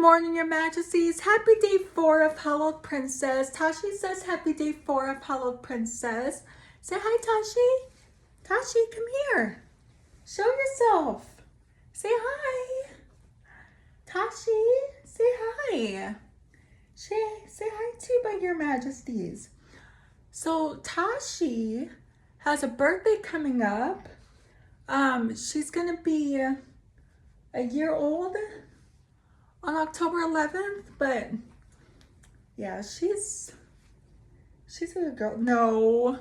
morning, your majesties. Happy day 4 of Hallowed Princess. Tashi says happy day 4 of Hallowed Princess. Say hi, Tashi. Tashi, come here. Show yourself. Say hi. Tashi, say hi. Say hi too, by your majesties. So Tashi has a birthday coming up. She's gonna be a year old on October 11th, but yeah, she's a good girl. No.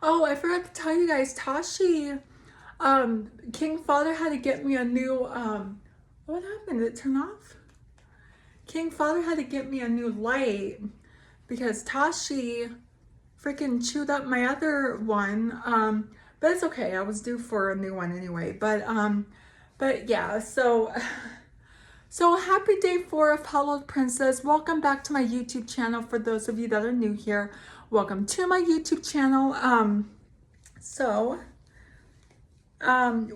Oh, I forgot to tell you guys, Tashi, King Father had to get me a new, what happened? Did it turn off? King Father had to get me a new light because Tashi freaking chewed up my other one. But it's okay. I was due for a new one anyway. But yeah, so happy day 4 of Hallowed Princess. Welcome back to my YouTube channel. For those of you that are new here, welcome to my YouTube channel.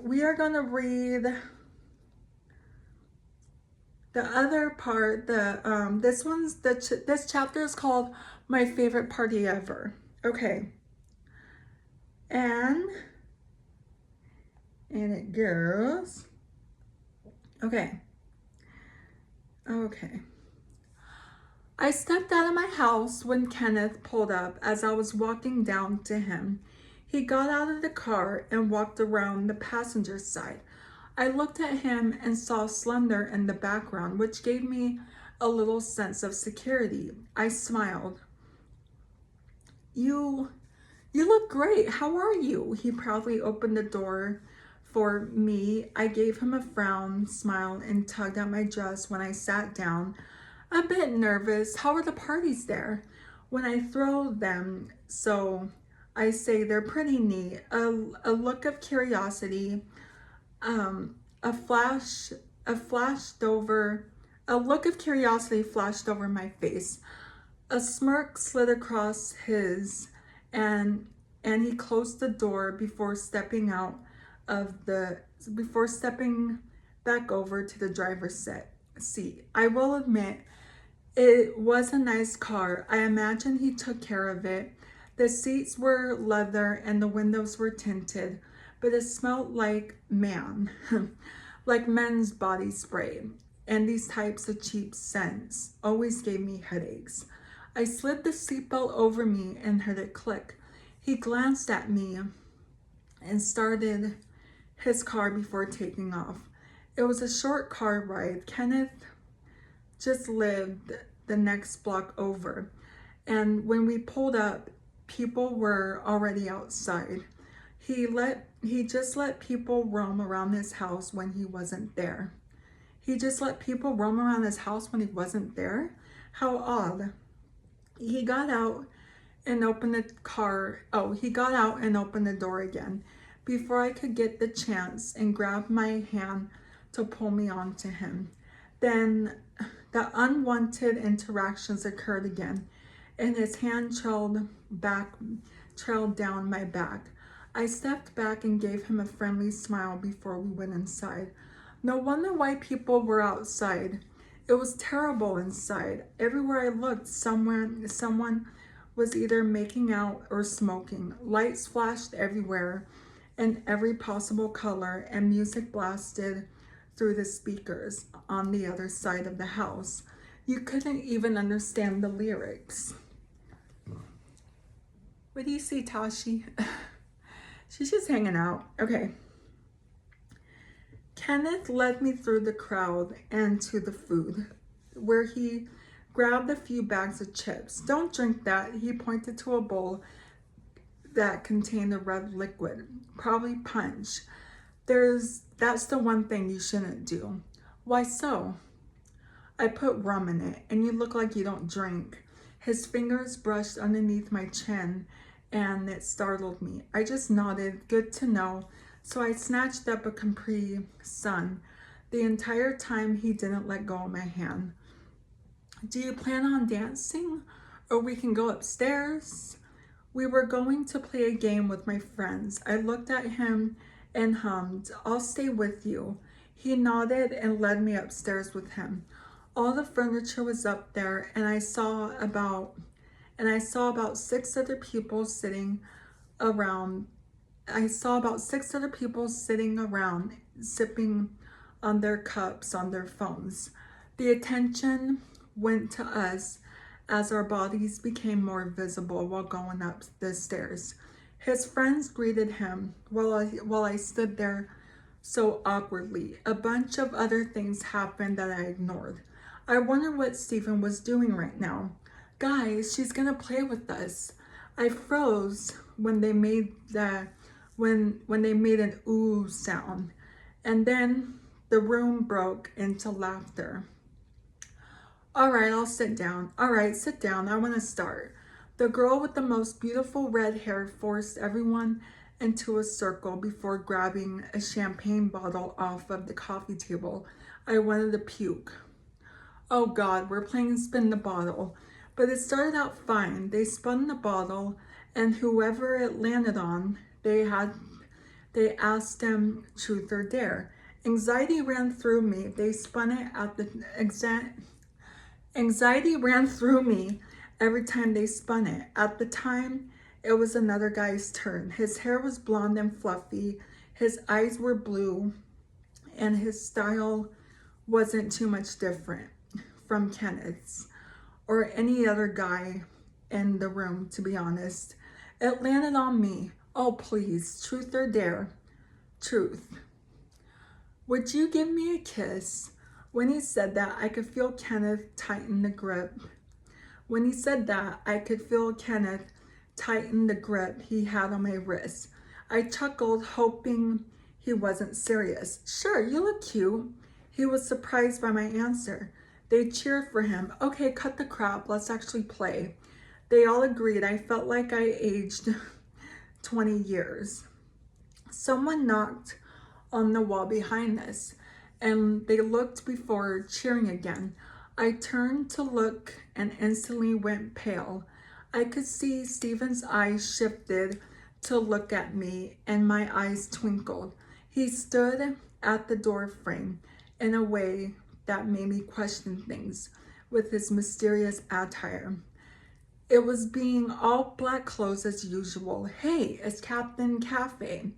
We are gonna read the other part. This chapter is called My Favorite Party Ever. Okay. And it goes, okay. I stepped out of my house when Kenneth pulled up as I was walking down to him. He got out of the car and walked around the passenger side. I looked at him and saw Slender in the background, which gave me a little sense of security. I smiled. You look great. How are you? He proudly opened the door for me. I gave him a frown, smile, and tugged at my dress when I sat down. A bit nervous. How are the parties there? When I throw them, so I say they're pretty neat. A look of curiosity, a look of curiosity flashed over my face. A smirk slid across his, and he closed the door before stepping back over to the driver's seat. I will admit, it was a nice car. I imagine he took care of it. The seats were leather and the windows were tinted, but it smelled like like men's body spray. And these types of cheap scents always gave me headaches. I slid the seatbelt over me and heard it click. He glanced at me and started his car before taking off. It was a short car ride. Kenneth just lived the next block over, and when we pulled up, people were already outside. He just let people roam around his house when he wasn't there. He just let people roam around his house when he wasn't there? How odd. He got out and opened the door again before I could get the chance and grabbed my hand to pull me onto him. Then the unwanted interactions occurred again, and his hand trailed down my back. I stepped back and gave him a friendly smile before we went inside. No wonder why people were outside. It was terrible inside. Everywhere I looked, someone was either making out or smoking. Lights flashed everywhere in every possible color, and music blasted through the speakers on the other side of the house. You couldn't even understand the lyrics. What do you see, Tashi? She's just hanging out. Okay. Kenneth led me through the crowd and to the food, where he grabbed a few bags of chips. Don't drink that. He pointed to a bowl that contained a red liquid, probably punch. That's the one thing you shouldn't do. Why so? I put rum in it, and you look like you don't drink. His fingers brushed underneath my chin, and it startled me. I just nodded, good to know, so I snatched up a Capri Sun. The entire time he didn't let go of my hand. Do you plan on dancing? Or we can go upstairs? We were going to play a game with my friends. I looked at him and hummed, I'll stay with you. He nodded and led me upstairs with him. All the furniture was up there, and I saw about 6 other people sitting around. I saw about 6 other people sitting around, sipping on their cups on their phones. The attention went to us as our bodies became more visible while going up the stairs. His friends greeted him while I stood there so awkwardly. A bunch of other things happened that I ignored. I wonder what Stephen was doing right now. Guys, she's gonna play with us. I froze when they made an ooh sound, and then the room broke into laughter. All right, I'll sit down. All right, sit down. I want to start. The girl with the most beautiful red hair forced everyone into a circle before grabbing a champagne bottle off of the coffee table. I wanted to puke. Oh God, we're playing spin the bottle. But it started out fine. They spun the bottle, and whoever it landed on, they asked them truth or dare. Anxiety ran through me. Anxiety ran through me every time they spun it. At the time, it was another guy's turn. His hair was blonde and fluffy. His eyes were blue, and his style wasn't too much different from Kenneth's or any other guy in the room, to be honest. It landed on me. Oh, please, truth or dare? Truth. Would you give me a kiss? When he said that, I could feel Kenneth tighten the grip. When he said that, I could feel Kenneth tighten the grip he had on my wrist. I chuckled, hoping he wasn't serious. Sure, you look cute. He was surprised by my answer. They cheered for him. Okay, cut the crap. Let's actually play. They all agreed. I felt like I aged 20 years. Someone knocked on the wall behind us, and they looked before cheering again. I turned to look and instantly went pale. I could see Stephen's eyes shifted to look at me, and my eyes twinkled. He stood at the door frame in a way that made me question things with his mysterious attire. It was being all black clothes as usual. Hey, it's Captain Cafe.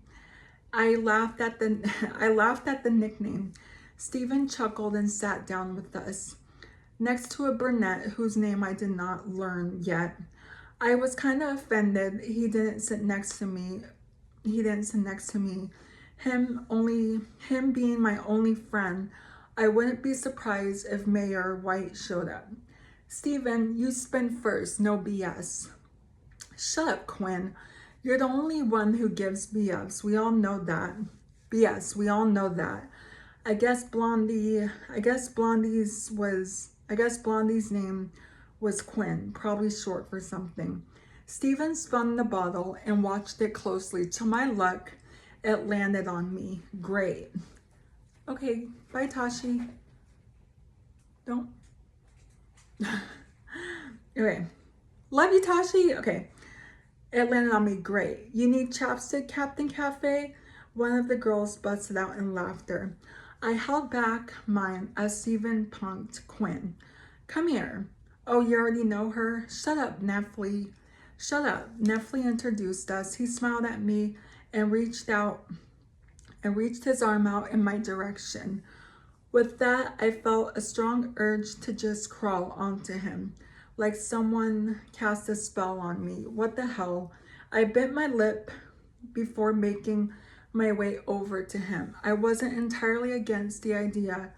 I laughed at the nickname. Stephen chuckled and sat down with us, next to a brunette whose name I did not learn yet. I was kind of offended he didn't sit next to me. Him being my only friend, I wouldn't be surprised if Mayor White showed up. Stephen, you spin first, no BS. Shut up, Quinn. You're the only one who gives BS. We all know that. BS, we all know that. I guess Blondie's name was Quinn, probably short for something. Stephen spun the bottle and watched it closely. To my luck, it landed on me. Great. Okay, bye, Tashi. Don't. Okay. Love you, Tashi. Okay. It landed on me. Great. You need chapstick, Captain Cafe? One of the girls busted out in laughter. I held back mine as Stephen punked Quinn. Come here. Oh, you already know her? Shut up, Neffley. Shut up. Neffley introduced us. He smiled at me and reached his arm out in my direction. With that, I felt a strong urge to just crawl onto him, like someone cast a spell on me. What the hell? I bit my lip before making my way over to him. I wasn't entirely against the idea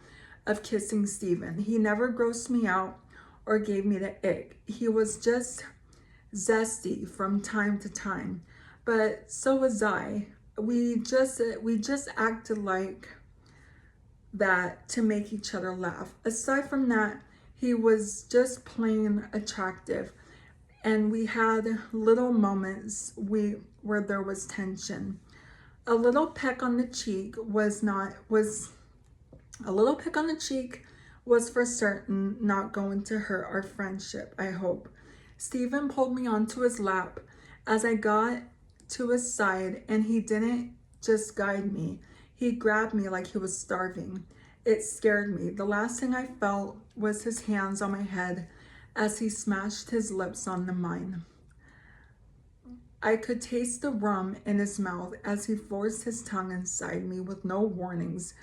of kissing Stephen. He never grossed me out or gave me the ick. He was just zesty from time to time, but so was I. We just acted like that to make each other laugh. Aside from that, he was just plain attractive, and we had little moments where there was tension. A little peck on the cheek was for certain not going to hurt our friendship, I hope. Stephen pulled me onto his lap as I got to his side, and he didn't just guide me. He grabbed me like he was starving. It scared me. The last thing I felt was his hands on my head as he smashed his lips onto mine. I could taste the rum in his mouth as he forced his tongue inside me with no warnings.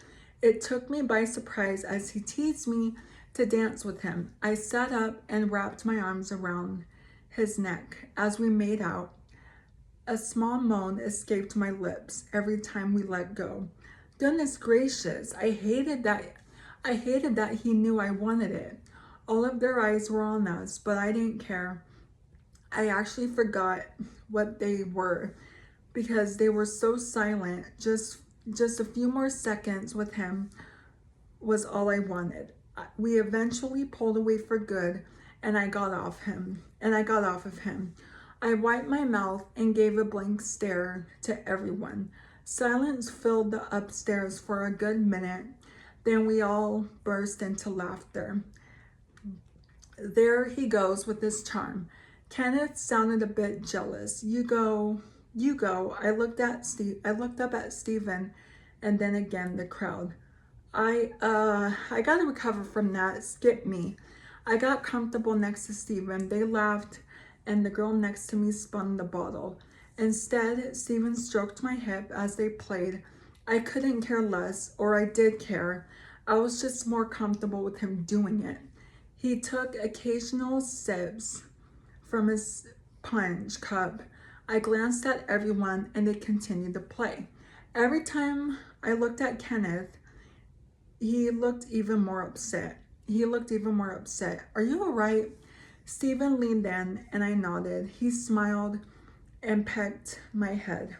It took me by surprise as he teased me to dance with him. I sat up and wrapped my arms around his neck as we made out. A small moan escaped my lips every time we let go. Goodness gracious, I hated that he knew I wanted it. All of their eyes were on us, but I didn't care. I actually forgot what they were because they were so silent. Just a few more seconds with him was all I wanted. We eventually pulled away for good, and I got off of him. I wiped my mouth and gave a blank stare to everyone. Silence filled the upstairs for a good minute. Then we all burst into laughter. There he goes with his charm. Kenneth sounded a bit jealous. You go. I looked up at Stephen, and then again the crowd. I gotta recover from that. Skip me. I got comfortable next to Stephen. They laughed, and the girl next to me spun the bottle. Instead, Stephen stroked my hip as they played. I couldn't care less, or I did care. I was just more comfortable with him doing it. He took occasional sips from his punch cup. I glanced at everyone, and they continued to play. Every time I looked at Kenneth, he looked even more upset. Are you all right? Stephen leaned in, and I nodded. He smiled and pecked my head.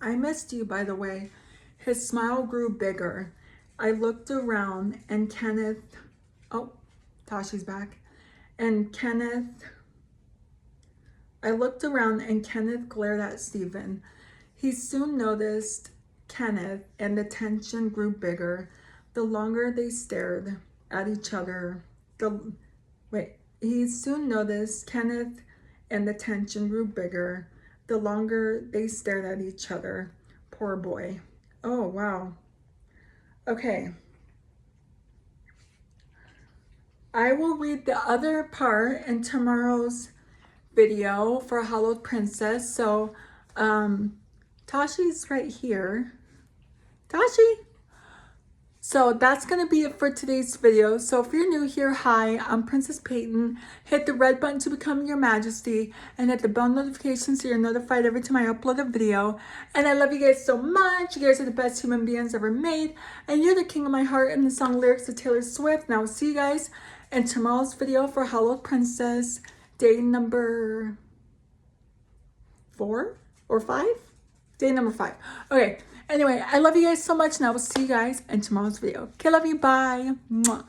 I missed you, by the way. His smile grew bigger. I looked around, and Tashi's back. I looked around, and Kenneth glared at Stephen. He soon noticed Kenneth, and the tension grew bigger. The longer they stared at each other, he soon noticed Kenneth, and the tension grew bigger. The longer they stared at each other. Poor boy. Oh, wow. Okay. I will read the other part in tomorrow's video for Hallowed Princess. So, Tashi's right here. Tashi! So that's going to be it for today's video. So if you're new here, hi, I'm Princess Peyton. Hit the red button to become your majesty and hit the bell notification so you're notified every time I upload a video. And I love you guys so much. You guys are the best human beings ever made. And you're the king of my heart, and the song lyrics of Taylor Swift. Now I'll see you guys in tomorrow's video for Hallowed Princess, day number 4 or 5? Day number 5. Okay. Anyway, I love you guys so much, and I will see you guys in tomorrow's video. Okay, love you. Bye. Mwah.